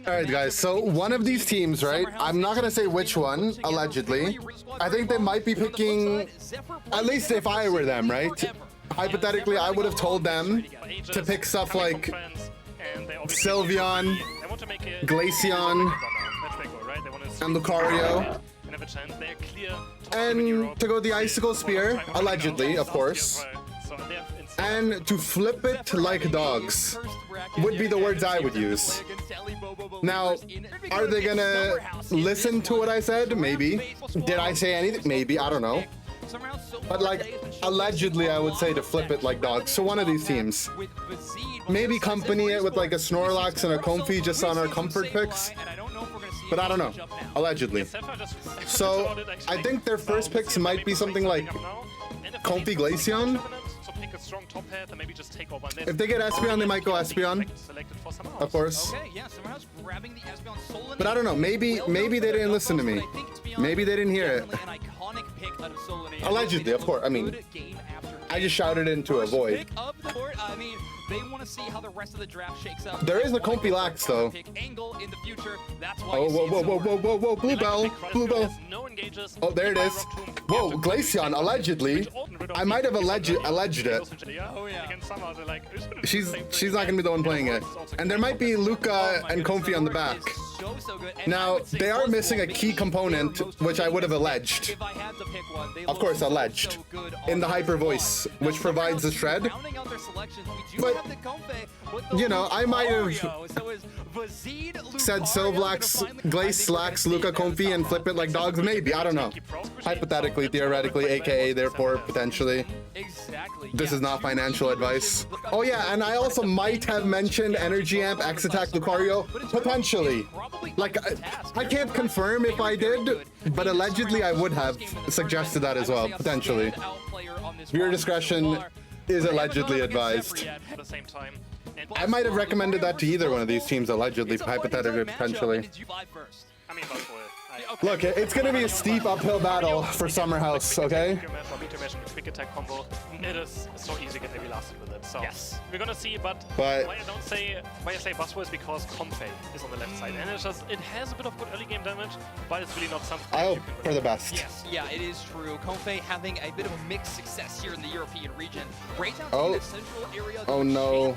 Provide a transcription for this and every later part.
All right, guys. So one of these teams, right? I'm not gonna say which one, allegedly. I think they might be picking, at least if I were them, right? Hypothetically, I would have told them to pick stuff like Sylveon, Glaceon, and Lucario, and to go the Icicle Spear, allegedly, of course, and to flip it like dogs would be the words I would use. Now, are they gonna listen to what I said? Maybe. Did I say anything? Maybe. I don't know. But like, allegedly, I would say to flip it like dogs. So one of these teams. Maybe company it with like a Snorlax and a Comfey just on our comfort picks. But I don't know. Allegedly. So I think their first picks might be something like Comfey Glaceon. If they get Espeon, they might go Espeon. Of course. But I don't know. Maybe they didn't listen to me. Maybe they didn't hear it. Allegedly, of course. I mean, I just shouted into a void. They want to see how the rest of the draft shakes out. There is a Comfey Lax though. Oh, whoa, blue bell. Oh, there it is. Whoa, Glaceon, allegedly. I might have alleged it. She's not gonna be the one playing it. And there might be Luca and Comfey on the back. Now, they are missing a key component, which I would have alleged. Of course, alleged. In the hyper voice, which provides the shred. But, you know, I might have said Sylvlax, Glace, Lax, Luca, Comfey, and flip it like dogs. Maybe, I don't know. Hypothetically, theoretically, aka, therefore, potentially. This is not financial advice. Oh yeah, and I also might have mentioned Energy Amp, X Attack, Lucario, potentially. Like, I can't confirm if I did, but allegedly I would have suggested that as well, potentially. Viewer discretion is allegedly advised. I might have recommended that to either one of these teams, allegedly, hypothetically, potentially. Look, it's gonna be a steep uphill battle for Summer House, okay? It is so easy to get heavy lasted with it. So yes, we're gonna see, but why I say Buzzword is because Comfey is on the left side, and it has a bit of good early game damage, but it's really not something. I hope for the best. Yes, yeah, it is true. Comfey having a bit of a mixed success here in the European region. Oh, oh no,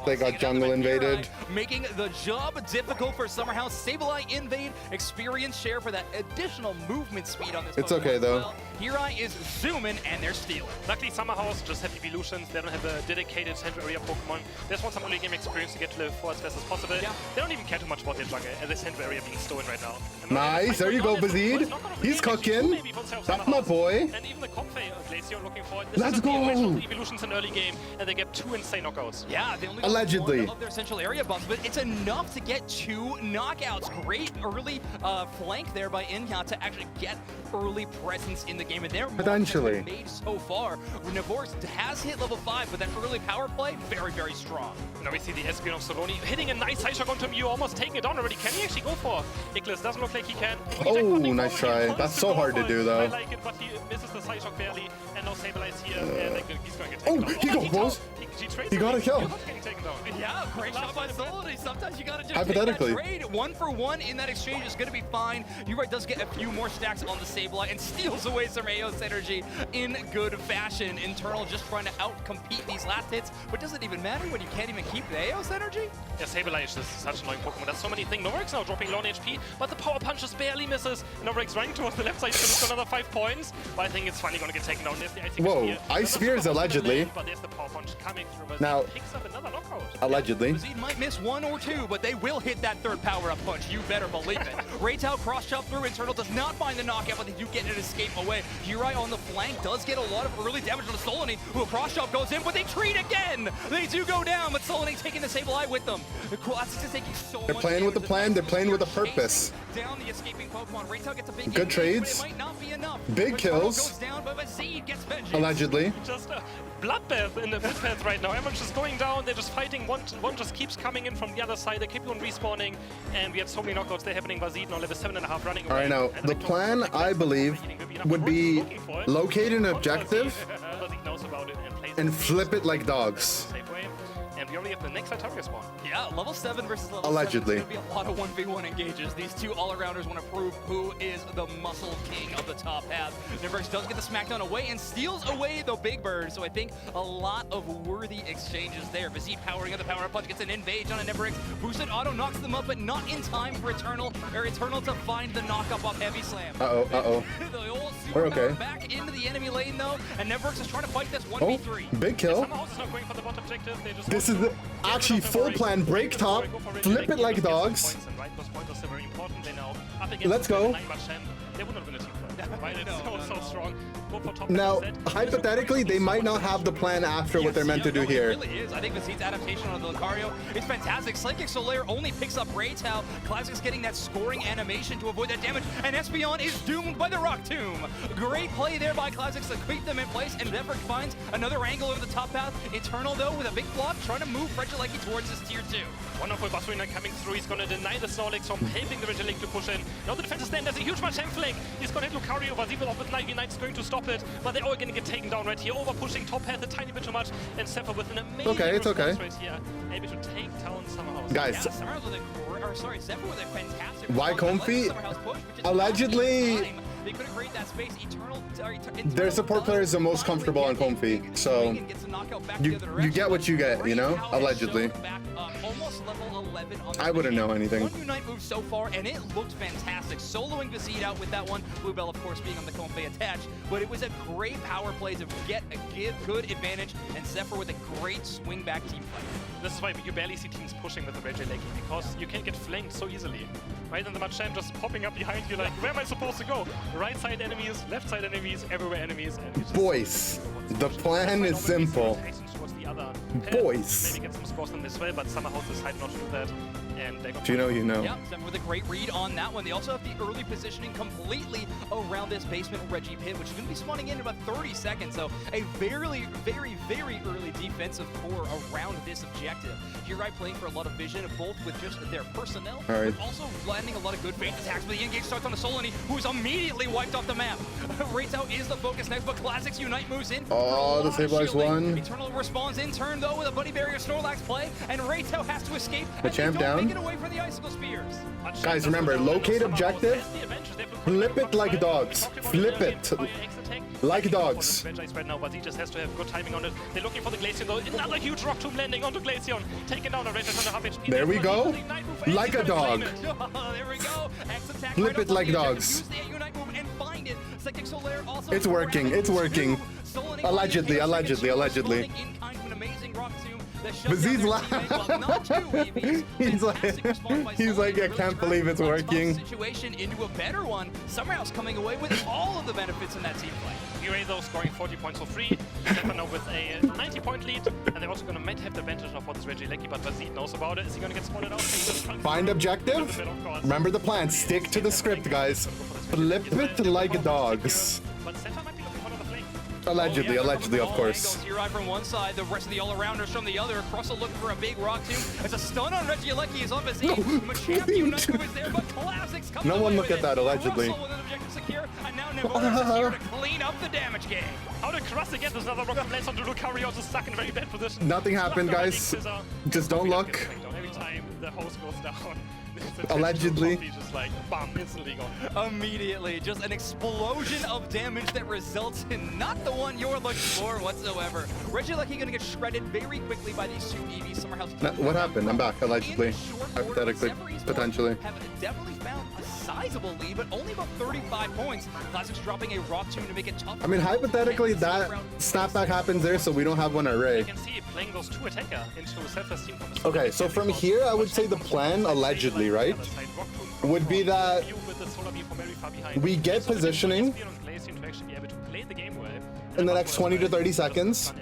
they got jungle invaded, making the job difficult for Summer House. Sableye invade, experience share for that additional movement speed on this. It's okay though. Well, Hirai is zooming and they're stealing. Luckily, Summer House just have evolutions. They don't have a dedicated central area Pokemon. They just want some early game experience to get to level 4 as fast as possible. Yeah. They don't even care too much about their jungle and the central area being stolen right now. Nice, there you go, Bazid. He's cooking. That's my boy. And even the Comfey Glaceon looking for it. Let's go. Evolutions in early game, and they get 2 insane knockouts. Yeah, they only allegedly of their central area buffs, but it's enough to get 2 knockouts. Great early flank there by Inya to actually get early presence in the game, and they're potentially made so far. Navoris has hit level 5, but that early power play, very, very strong. Now we see the Espeon of Soloni hitting a nice high shot onto Mew, almost taking it down already. Can he actually go for Iglis? Doesn't look like he can. Oh, nice try. That's so hard to do, though. I like it, but he misses the side shock barely, and now Sableye is here, and he's going to get taken down. He got close. He got a kill. Yeah, great shot by Soloni. Sometimes you gotta just hypothetically take that trade. 1 for 1 in that exchange is gonna be fine. UNITE does get a few more stacks on the Sableye and steals away some Aeos energy in good fashion. Internal just trying to outcompete these last hits, but does it even matter when you can't even keep the Aeos energy? Yeah, Sableye is just such an annoying Pokemon. There's so many things. Novarik's now dropping low on HP, but the power punch just barely misses. Novarik's running towards the left side, he's gonna another 5 points, but I think it's finally gonna get taken down. There's the Whoa, Ice Spears allegedly. But there's the power punch coming through. Now, picks up another knockout. Allegedly. Bazid might miss 1 or 2, but they will hit that 3rd power-up punch. You better believe it. Raytao cross-chop through. Internal does not find the knockout, but they do get an escape away. Hirai on the flank does get a lot of early damage on the Soloni, who a cross-chop goes in, but they treat again! They do go down, but Soloni taking the Sableye with them. The Classics is taking so much. They're playing with the plan, they're playing with a purpose. Down the escaping Pokemon. Raytao gets a big good trades. Might not be enough. Big kills. Goes down, but Bazid gets vengeance. Allegedly. Just a bloodbath in the path right now. Everyone's just going down, they're just fighting. One just keeps coming in from the other side. They keep on respawning, and we had so many knockouts. They're happening. Bazid now level 7.5 running away. All right, now the plan, I believe, would be locate an objective and flip it like dogs. And we already have the next Altaria spawn. Yeah, Yeah, level 7 versus level Allegedly. 7 is going to be a lot of 1v1 engages. These two all-arounders want to prove who is the muscle king of the top half. inderNotes does get the smackdown away and steals away the big bird, so I think a lot of worthy exchanges there. Vizzy powering up the power-up punch, gets an invade on inderNotes. Boosted auto knocks them up, but not in time for Eternal to find the knock-up off Heavy Slam. Uh-oh. The old We're okay. back into the enemy lane, though, and inderNotes is trying to fight this 1v3. Oh, big kill. Somehow it's not going for the bot objective. They just This is the actually full plan. Break top, flip it like dogs. Let's go. They would not win a team fight. Right? It's so strong. Go for top Now, set. hypothetically, they might not have the plan after what they're meant to do here. It really is. I think Vizzy's adaptation on the Lucario is fantastic. Psychic Solaire only picks up Raytao. Classic's getting that scoring animation to avoid that damage, and Espeon is doomed by the Rock Tomb. Great play there by Classics to keep them in place, and Zephyr finds another angle over the top path. Eternal, though, with a big block, trying to move Regieleki towards his tier 2. Wonderful boss winner coming through. He's going to deny the Snorlax from helping the Regieleki to push in. Now the defense is stand. There's a huge Machamp flank. He's going to hit Lucario. Vazzy will off with UNITE is going to stop it, but they're all going to get taken down right here. Over pushing top path a tiny bit too much, and Zephyr with an amazing response right here. Able to take down Summerhouse. Guys, Yeah, Summerhouse with Zephyr with a fantastic why comfy? Allegedly, they couldn't create that space. Eternal, their support player is the most comfortable on comfy, so you get what you get, you know? Allegedly. I wouldn't know anything. One UNITE move so far, and it looked fantastic. Soloing Vizzy out with that one. Bluebell, of course, being on the Comfey attached, but it was a great power play to get a good advantage, and Zephyr with a great swing back team play. This is why you barely see teams pushing with the Regieleki, because you can't get flanked so easily. Right? And the Machamp just popping up behind you like, where am I supposed to go? Right side enemies, left side enemies, everywhere enemies. And just boys, the plan is simple. Boys. Maybe get some scores on this way, but somehow decided not to do that. And they got you know, you know. Yeah, Zephyr with a great read on that one. They also have the early positioning completely around this basement Reggie pit, which is going to be spawning in about 30 seconds. So a very early defensive core around this objective. UNITE playing for a lot of vision, both with just their personnel, but also landing a lot of good phase attacks. But the engage starts on the Solani, who's immediately wiped off the map. Raytao is the focus next, but Classics UNITE moves in. Oh, the stabilize one. Eternal responds in turn, though, with a Buddy Barrier Snorlax play, and Raytao has to escape. Machamp down. Get away from the icicle spears. Guys, remember, locate objective, flip it like dogs. Flip it like dogs. Right now, but he just has to have good timing on it. They're looking for the Glaceon, though. Another huge Rock Tomb landing onto Glaceon. Taken down a Raytao on the half HP. There we go. Like a dog. There we go. X-attack Flip it like dogs. Use the UNITE move and find it. Psychic Solaire also. It's working. It's working. Allegedly. Vizzy's laughing. He's like, I can't believe it's working. Situation into a better one. Summerhouse coming away with all of the benefits in that team play. UA though scoring 40 points for free. Zephyr now with a 90-point lead, and they're also going to have the advantage of what this Regieleki, but Vazzy knows about it. Is he going to get spotted out? Find objective. Remember the plan. Stick to the script, guys. Flip it like dogs. But Zephyr might be looking for another flame. Allegedly, of course. UNITE from one side, the rest of the all-arounders from the other. Crossel looking for a big Rock Tomb. As a stun on Regieleki is up as he. Machamp UNITE is there, but Classics comes no one look with at that, allegedly. Crossel with an objective secure, and now Nevonis is here to clean up the damage game. How did Crossel get this another Rock Tomb lands onto Lucario, just stuck in a very bad position? Nothing happened, guys. Just don't look. Every time the host goes down. Allegedly. Just like, bam, instantly gone. Immediately, just an explosion of damage that results in not the one you're looking for whatsoever. Regieleki gonna get shredded very quickly by these two EVs. Summerhouse. What happened? I'm back, allegedly. Hypothetically, potentially. Have definitely found a sizable lead, but only about 35 points. Classics dropping a Rock Tomb to make it tough. I mean, hypothetically, that snapback happens there, so we don't have one array. You can see playing those two attacker into Zephyr's team. Okay, so from here, I would say the plan, allegedly, right, would be that we get positioning in the next 20 to 30 seconds,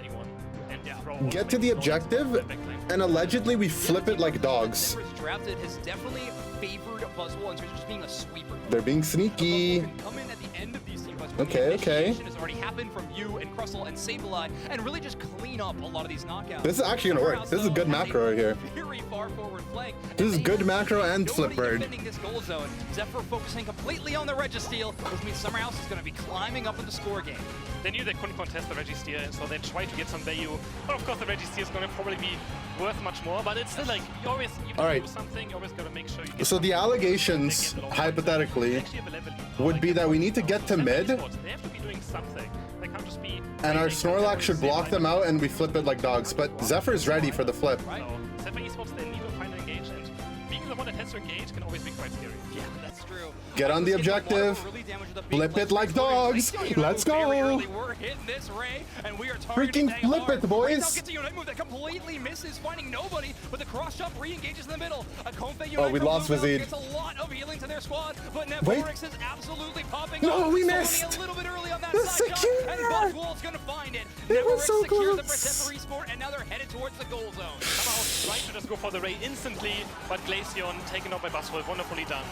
get to the objective, and allegedly we flip it like dogs. drafted has definitely favored Buzzwole in terms of just being a sweeper. They're being sneaky. Buzzwole can come in at the end of these team fights. Okay, okay. Has already happened from you and Crustle and Sableye, and really just clean up a lot of these knockouts. This is actually gonna work. This is a good macro right here. Very far forward flank. This is good macro and flip bird. Defending this goal zone. Zephyr focusing completely on the Registeel, which means Summerhouse is going to be climbing up in the score game. They knew they couldn't contest the Registeel, so they tried to get some value. But of course, the Registeel is going to probably be worth much more. But it's still like you always do something. You always got to make sure you get. So the allegations, hypothetically, would be that we need to get to mid, They have to be doing something. They can't just be. and our Snorlax should block them out, and we flip it like dogs. But Zephyr's ready for the flip. So Zephyr Esports, they need to find an engage, and being the one that has to engage can always be quite scary. Yeah, that's true. Get on the objective. Flip it like dogs. Let's go. We're hitting this Ray, and we are Freaking flip it, boys. Now gets a Unite move that completely misses, finding nobody, but the cross jump re-engages in the middle. A Comfey Unite Oh, we lost Vizid. gets a lot of healing to their squad, but Wait. Netforix is absolutely popping No, up. we Sony missed. a little bit early on that The side jump, secure. and Buzzwole's gonna find it. It was Netforix so secures the close. Zephyr Esport, and now they're headed towards the goal zone. Somehow tried to just go for the Ray instantly, but Glaceon taken out by Buzzwole, wonderfully done.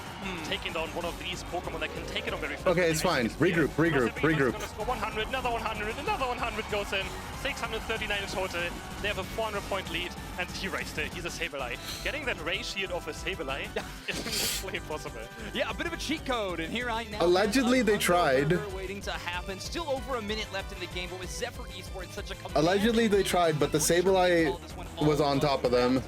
Taking down one of these Pokemon that can take it on very fast. Okay, it's fine. Regroup, regroup, regroup. Gonna score 100, another 100, another 100 goes in. 639 in total. They have a 400-point lead, and he raced it. He's a Sableye. Getting that Ray shield off a Sableye is literally impossible. Yeah, a bit of a cheat code, and here I now. Allegedly, they tried. Waiting to happen. Still over a minute left in the game, but with Zephyr Esports such a Allegedly, they tried, but the Sableye was on top of them.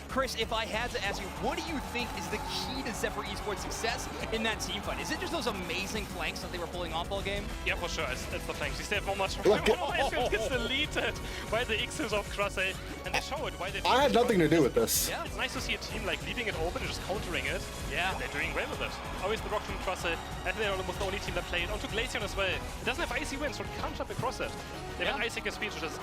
Chris, if I had to ask you, what do you think is the key to Zephyr Esports' success in that team fight? Is it just those amazing flanks that they were pulling off all game? Yeah, for sure. It's the flanks. You still have much Look, gets deleted by the X's of Crustle, and they show it why they. I had nothing to do with this. Yeah, it's nice to see a team like leaving it open and just countering it. Yeah. They're doing well with it. Always the Rock from Crustle. I think they're almost the only team that played. Onto Glaceon as well. It doesn't have icy wins, so it can't jump across it. They have icy speed, which is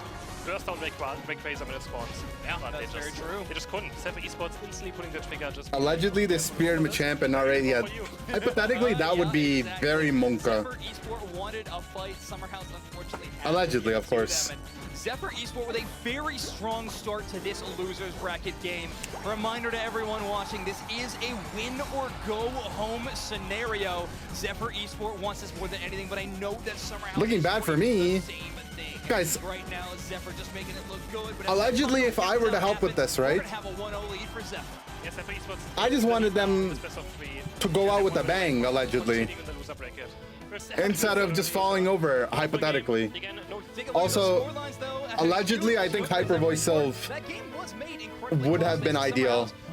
burst down Rayquaza when it spawns. Yeah, but that's very true. They just couldn't. Zephyr Esports instantly putting the trigger just. Allegedly, they speared Machamp and not ready yet. Hypothetically, that would be very Monka. Zephyr Esport wanted a fight. Summerhouse unfortunately had Allegedly, to of course. them, and Zephyr Esport with a very strong start to this losers bracket game. Reminder to everyone watching, this is a win or go home scenario. Zephyr Esport wants this more than anything, but I know that Summerhouse Looking is bad for doing me. the same thing. Guys, Right now, Zephyr just making it look good. But allegedly, if I were to help with this, right? We're gonna have a 1-0 lead for Zephyr. Yes, Zephyr Esports. I just wanted them It's best of 3. to go out with a bang, allegedly, Succeeding in the loser bracket. instead of just falling over, hypothetically. Again, no, Also, Scorelines, though, allegedly, I think Hyper Voice Sylve that game was made incredibly would have close. been They ideal. somehow